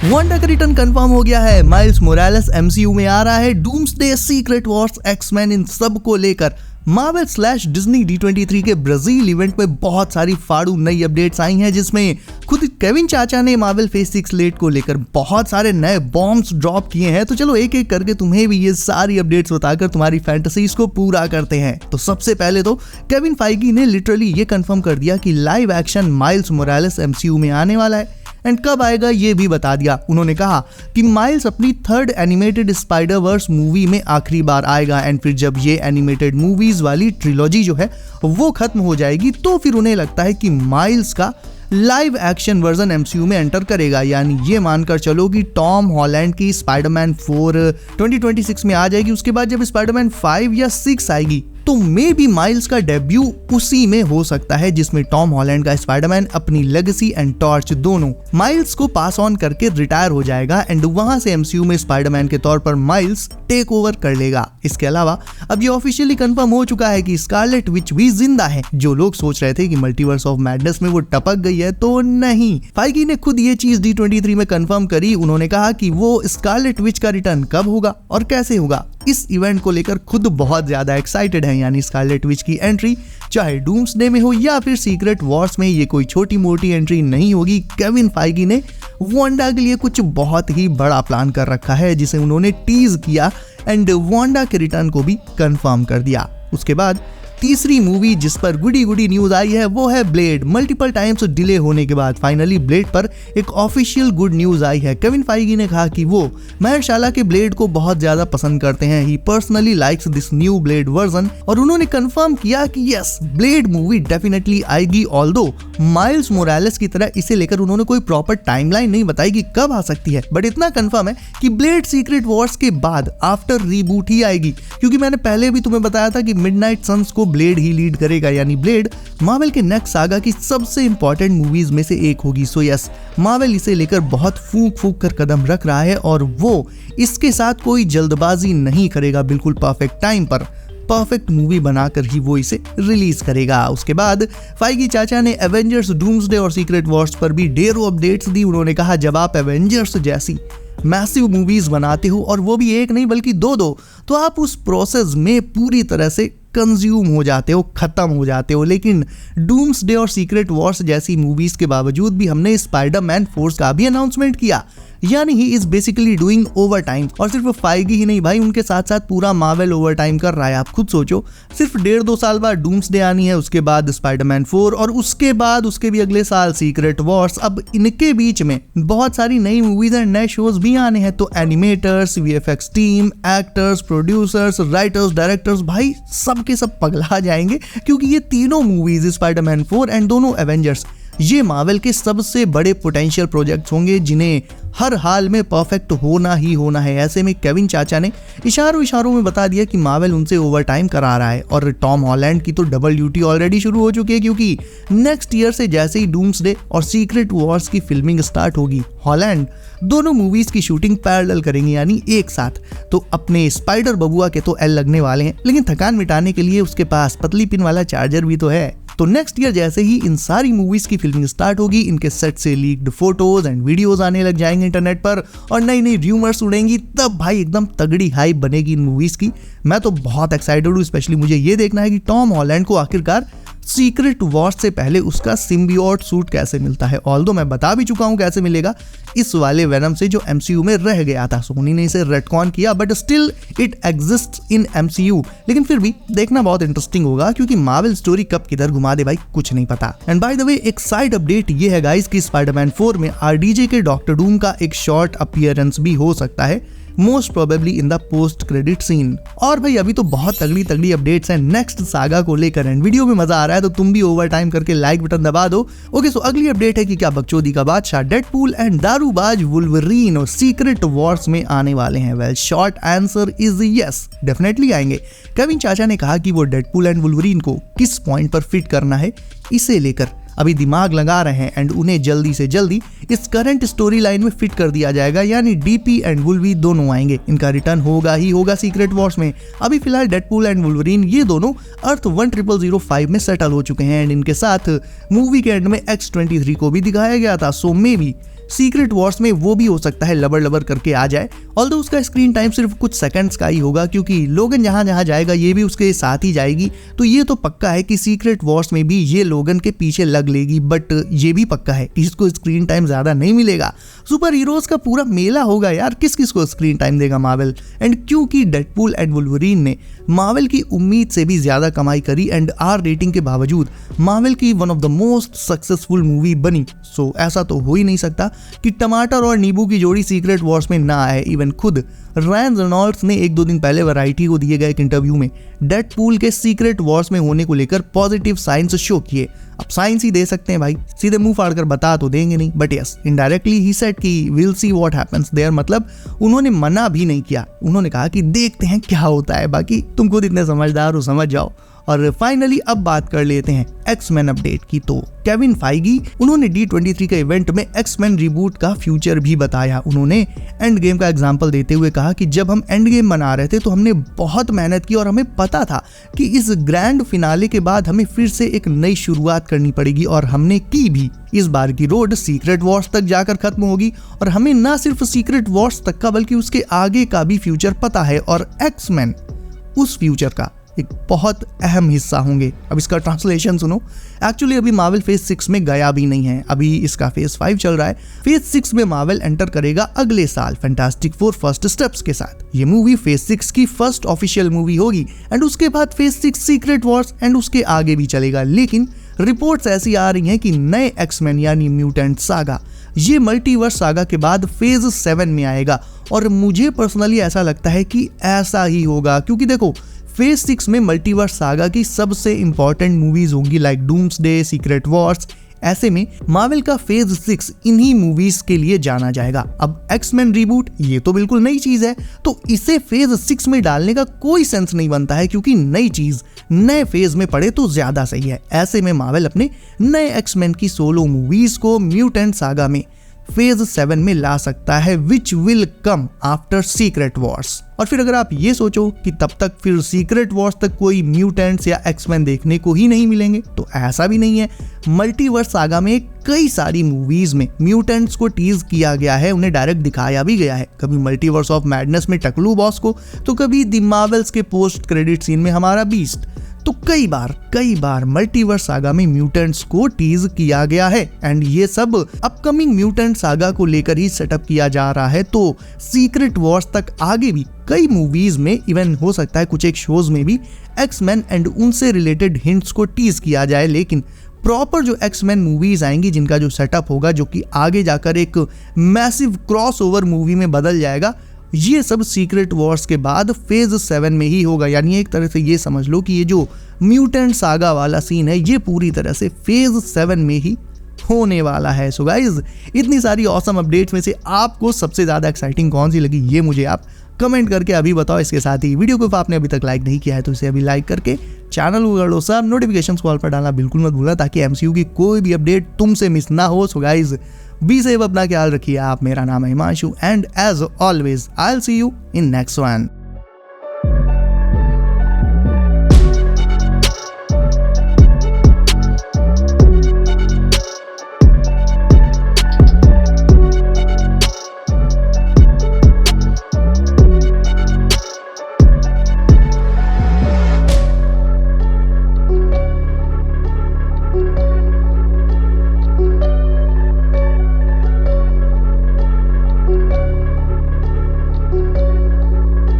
Wanda का return confirm हो गया है। माइल्स मोरालेस एमसीयू में आ रहा है। डूम्सडे, सीक्रेट वॉर्स, एक्समैन, इन सब को लेकर मार्वल/डिज्नी D23 के ब्राजील इवेंट में बहुत सारी फाड़ू नई अपडेट्स आई हैं, जिसमें खुद केविन चाचा ने मार्वल फेज 6 लेट को लेकर बहुत सारे नए बॉम्ब्स ड्रॉप किए हैं। तो चलो एक एक करके तुम्हें भी ये सारी अपडेट्स बताकर तुम्हारी फैंटेसीज को पूरा करते हैं। तो सबसे पहले तो केविन फाइगी ने लिटरली ये कंफर्म कर दिया कि live action miles Morales MCU में आने वाला है, एंड कब आएगा ये भी बता दिया। उन्होंने कहा कि माइल्स अपनी 3rd animated spider verse movie में आखिरी बार आएगा, एंड फिर जब ये एनिमेटेड मूवीज वाली ट्रिलॉजी जो है वो खत्म हो जाएगी तो फिर उन्हें लगता है कि माइल्स का लाइव एक्शन वर्जन एमसीयू में एंटर करेगा। यानी ये मानकर चलो कि टॉम हॉलैंड की स्पाइडरमैन 4 2026 में आ जाएगी। उसके बाद जब स्पाइडरमैन 5 या 6 आएगी तो मे बी माइल्स का डेब्यू उसी में हो सकता है, जिसमें टॉम हॉलैंड का स्पाइडरमैन अपनी लेगेसी एंड टॉर्च दोनों माइल्स को पास ऑन करके रिटायर हो जाएगा, एंड वहां से एमसीयू में स्पाइडरमैन के तौर पर माइल्स टेक ओवर कर लेगा। इसके अलावा अब ये ऑफिशियली कंफर्म हो चुका है कि स्कारलेट विच भी जिंदा है। जो लोग सोच रहे थे कि मल्टीवर्स ऑफ मैडनेस में वो टपक गई है, तो नहीं, फाइगी ने खुद ये चीज D23 में कंफर्म करी। उन्होंने कहा कि वो स्कारलेट विच का रिटर्न कब होगा और कैसे होगा, इस इवेंट को लेकर खुद बहुत ज्यादा एक्साइटेड है। यानी स्कारलेट विच की एंट्री चाहे डूम्सडे में हो या फिर सीक्रेट वॉर्स में, ये कोई छोटी मोटी एंट्री नहीं होगी। केविन फाइगी ने वांडा के लिए कुछ बहुत ही बड़ा प्लान कर रखा है, जिसे उन्होंने टीज किया एंड वांडा के रिटर्न को भी कंफर्म कर दिया। उसके बाद तीसरी मूवी जिस पर गुडी न्यूज आई है वो है ब्लेड। मल्टीपल टाइम्स डिले होने के बाद फाइनली ब्लेड पर एक ऑफिशियल गुड न्यूज आई है। केविन फाइगी ने कहा कि वो महरशाला के ब्लेड को बहुत ज्यादा पसंद करते हैं। He personally likes this new Blade version, और उन्होंने कंफर्म किया कि यस, ब्लेड मूवी डेफिनेटली आएगी। ऑल्दो माइल्स मोरालेस की तरह इसे लेकर उन्होंने कोई प्रॉपर टाइमलाइन नहीं बताई कि कब आ सकती है, बट इतना कंफर्म है कि ब्लेड सीक्रेट वॉर्स के बाद आफ्टर रीबूट ही आएगी, क्योंकि मैंने पहले भी तुम्हें बताया था कि मिडनाइट सन्स को ब्लेड ही लीड करेगा। यानी ब्लेड मार्वल के नेक्स्ट सागा की सबसे इंपॉर्टेंट मूवीज में से एक होगी। सो यस, मार्वल इसे लेकर बहुत फूंक कर कदम रख रहा है, और वो इसके साथ कोई जल्दबाजी नहीं करेगा। बिल्कुल परफेक्ट टाइम पर परफेक्ट मूवी बनाकर ही वो इसे रिलीज करेगा। उसके बाद फाइगी चाचा ने एवेंजर्स, डूम्सडे और सीक्रेट वॉर्स पर भी ढेरों अपडेट्स दी। उन्होंने कहा जब आप एवेंजर्स जैसी मैसिव मूवीज बनाते हो, और वो भी एक नहीं बल्कि दो, तो आप उस प्रोसेस में पूरी तरह से कंज्यूम हो जाते हो, खत्म हो जाते हो। लेकिन डूम्सडे और सीक्रेट वॉर्स जैसी मूवीज के बावजूद भी हमने स्पाइडरमैन 4 का भी अनाउंसमेंट किया। यानी he is basically doing over time, और सिर्फ फाइगी ही नहीं भाई, उनके साथ साथ पूरा मार्वल ओवर टाइम कर रहा है। आप खुद सोचो, सिर्फ 1.5-2 साल बाद डूम्सडे आनी है, उसके बाद स्पाइडरमैन 4, और उसके बाद उसके भी अगले साल सीक्रेट वॉर्स। अब इनके बीच में बहुत सारी नई मूवीज एंड नए शोज भी आने हैं। तो animators, VFX team, actors, producers, writers, directors, भाई सब के सब पगला जाएंगे, क्योंकि ये तीनों मूवीज स्पाइडरमैन 4 एंड दोनों एवेंजर्स, ये मार्वल के सबसे बड़े पोटेंशियल प्रोजेक्ट्स होंगे, जिन्हें हर हाल में परफेक्ट होना ही होना है। ऐसे में केविन चाचा ने इशारों में बता दिया कि मार्वल उनसे ओवर टाइम करा रहा है, और टॉम हॉलैंड की तो डबल ड्यूटी ऑलरेडी शुरू हो चुकी है, क्योंकि नेक्स्ट ईयर से जैसे ही डूम्सडे और सीक्रेट वॉर्स की फिल्मिंग स्टार्ट होगी, हॉलैंड दोनों मूवीज की शूटिंग पैरेलल करेंगे, यानी एक साथ। तो अपने स्पाइडर बबुआ के तो एल लगने वाले हैं, लेकिन थकान मिटाने के लिए उसके पास पतली पिन वाला चार्जर भी तो है। तो नेक्स्ट ईयर जैसे ही इन सारी मूवीज की फिल्मिंग स्टार्ट होगी, इनके सेट से लीक्ड फोटोज एंड वीडियोस आने लग जाएंगे इंटरनेट पर, और नई र्यूमर्स उड़ेंगी, तब भाई एकदम तगड़ी हाइप बनेगी इन मूवीज की। मैं तो बहुत एक्साइटेड हूँ, स्पेशली मुझे ये देखना है कि टॉम हॉलैंड को आखिरकार सीक्रेट वॉर्स से पहले उसका सिम्बियोट सूट कैसे मिलता है। ऑल्दो मैं बता भी चुका हूं कैसे मिलेगा, इस वाले वेनम से जो MCU में रह गया था। सोनी ने इसे रेटकॉन किया, but still it exists in MCU। लेकिन फिर भी देखना बहुत इंटरेस्टिंग होगा, क्योंकि मार्वल स्टोरी कब किधर घुमा दे भाई कुछ नहीं पता। एंड बाय द वे एक साइड अपडेट ये है गाइस कि स्पाइडरमैन 4 में RDJ के डॉक्टर डूम का एक शॉर्ट अपीयरेंस भी हो सकता है, most probably in the post credit scene. और भाई अभी तो बहुत तगड़ी अपडेट्स हैं नेक्स्ट सागा को लेकर, एंड वीडियो में मजा आ रहा है तो तुम भी ओवर टाइम करके लाइक बटन दबा दो। ओके, सो अगली अपडेट है कि क्या बकचोदी का बादशाह डेडपूल एंड दारूबाज वुल्वरीन और सीक्रेट वॉर्स में आने वाले हैं। Well, short answer is yes, definitely आएंगे। केविन चाचा ने कहा कि वो डेडपूल एंड वुल्वरीन को किस पॉइंट पर फिट करना है, इसे लेकर अभी दिमाग लगा रहे हैं, एंड उन्हें जल्दी से जल्दी इस करंट स्टोरी लाइन में फिट कर दिया जाएगा। यानी डीपी एंड वुल्वी दोनों आएंगे, इनका रिटर्न होगा ही होगा सीक्रेट वॉर्स में। अभी फिलहाल डेडपूल एंड वुल्वरीन ये दोनों अर्थ 1005 में सेटल हो चुके हैं, एंड इनके साथ मूवी के एंड में X-23 को भी दिखाया गया था। सो मे बी सीक्रेट वॉर्स में वो भी हो सकता है लबर लबर करके आ जाए, ऑल्दो उसका स्क्रीन टाइम सिर्फ कुछ सेकंड्स का ही होगा क्योंकि लोगन जहां जहां जाएगा ये भी उसके साथ ही जाएगी। तो ये तो पक्का है कि सीक्रेट वॉर्स में भी ये लोगन के पीछे लग लेगी, बट ये भी पक्का है कि इसको स्क्रीन टाइम ज्यादा नहीं मिलेगा। सुपर हीरोज का पूरा मेला होगा यार, किस किस को स्क्रीन टाइम देगा मार्वल। एंड क्योंकि डेडपूल एंड वुल्वरीन ने मार्वल की उम्मीद से भी ज्यादा कमाई करी एंड आर रेटिंग के बावजूद मार्वल की one of the most successful movie बनी, सो ऐसा तो हो ही नहीं सकता कि टमाटर और नींबू की जोड़ी सीक्रेट वॉर्स में ना आए। इवन खुद रायन रेनॉल्ड्स ने 1-2 दिन पहले वैरायटी को दिए गए एक इंटरव्यू में डेडपूल के सीक्रेट वॉर्स में होने को लेकर पॉजिटिव साइंस शो किए। अब साइंस ही दे सकते हैं भाई, सीधे मुंह फाड़ कर बता तो देंगे नहीं, but yes indirectly he said कि will see what happens there, मतलब उन्होंने मना भी नहीं किया, उन्होंने कहा कि देखते हैं क्या होता है, बाकी तुम खुद इतने समझदार हो समझ जाओ। और फाइनली अब बात कर लेते हैं एक्समैन अपडेट की। तो केविन फाइगी उन्होंने D23 के इवेंट में एक्समैन रिबूट का फ्यूचर भी बताया। उन्होंने एंड गेम का एग्जांपल देते हुए कहा कि जब हम एंड गेम बना रहे थे तो हमने बहुत मेहनत की और हमें पता था कि इस ग्रैंड फिनाले के बाद हमें फिर से एक नई शुरुआत करनी पड़ेगी और हमने की भी। इस बार की रोड सीक्रेट वॉर्स तक जाकर खत्म होगी और हमें न सिर्फ सीक्रेट वॉर्स तक का बल्कि उसके आगे का भी फ्यूचर पता है और एक्समैन उस फ्यूचर का एक बहुत अहम हिस्सा होंगे। अब इसका ट्रांसलेशन सुनो। एक्चुअली अभी मार्वल फेज 6 में गया भी नहीं है, अभी इसका फेज 5 चल रहा है। फेज 6 में मार्वल एंटर करेगा अगले साल फैंटास्टिक फोर फर्स्ट स्टेप्स के साथ। ये मूवी फेज 6 की फर्स्ट ऑफिशियल मूवी होगी एंड उसके बाद फेज 6 सीक्रेट वॉर्स एंड उसके आगे भी चलेगा। लेकिन रिपोर्ट्स ऐसी आ रही हैं कि नए एक्समैन यानी म्यूटेंट सागा ये मल्टीवर्स सागा के बाद फेज 7 में आएगा और मुझे पर्सनली ऐसा लगता है कि ऐसा ही होगा, क्योंकि देखो फेज 6 में मल्टीवर्स सागा की सबसे इंपॉर्टेंट मूवीज होंगी लाइक डूम्सडे, सीक्रेट वॉर्स। ऐसे में मार्वल का फेज 6 इन्हीं मूवीज के लिए जाना जाएगा। अब एक्समैन रिबूट ये तो बिल्कुल नई चीज है, तो इसे फेज 6 में डालने का कोई सेंस नहीं बनता है, क्योंकि नई चीज नए फेज में पड़े तो ज्यादा सही है। ऐसे में मार्वल अपने नए एक्समैन की सोलो मूवीज को म्यूटेंट सागा में फेज 7 में ला सकता है, which will come after secret Wars. और फिर अगर आप ये सोचो कि तब तक फिर सीक्रेट वॉर्स तक कोई म्यूटेंट्स या एक्समैन देखने को ही नहीं मिलेंगे, तो ऐसा भी नहीं है। मल्टीवर्स सागा में कई सारी मूवीज में म्यूटेंट्स को टीज किया गया है, उन्हें डायरेक्ट दिखाया भी गया है। कभी मल्टीवर्स ऑफ मैडनेस में टकलू बॉस को, तो कभी द मार्वल्स के पोस्ट क्रेडिट सीन में हमारा बीस्ट। तो कई बार मल्टीवर्स सागा में म्यूटेंट्स को टीज किया गया है एंड ये सब अपकमिंग म्यूटेंट सागा को लेकर ही सेटअप किया जा रहा है। तो सीक्रेट वॉर्स तक आगे भी कई मूवीज में, इवन हो सकता है कुछ एक शोज में भी एक्समैन एंड उनसे रिलेटेड हिंट्स को टीज किया जाए। लेकिन प्रॉपर जो एक्समैन मूवीज आएंगी जिनका जो सेटअप होगा, जो कि आगे जाकर एक मैसिव क्रॉसओवर मूवी में बदल जाएगा, ये सब सीक्रेट वॉर्स के बाद फेज 7 में ही होगा। यानी एक तरह से ये समझ लो कि ये जो म्यूटेंट सागा वाला सीन है ये पूरी तरह से फेज 7 में ही होने वाला है। सो गाइज, इतनी सारी ऑसम अपडेट्स में से आपको सबसे ज्यादा एक्साइटिंग कौन सी लगी ये मुझे आप कमेंट करके अभी बताओ। इसके साथ ही वीडियो को आपने अभी तक लाइक नहीं किया है तो इसे अभी लाइक करके चैनल को कर लो सब, नोटिफिकेशंस कॉल पर डालना बिल्कुल मत भूलना ताकि एमसीयू की कोई भी अपडेट तुमसे मिस ना हो। सो गाइज, बी सेफ, अपना ख्याल रखिए आप। मेरा नाम है Himanshu and as always I will see you in next one.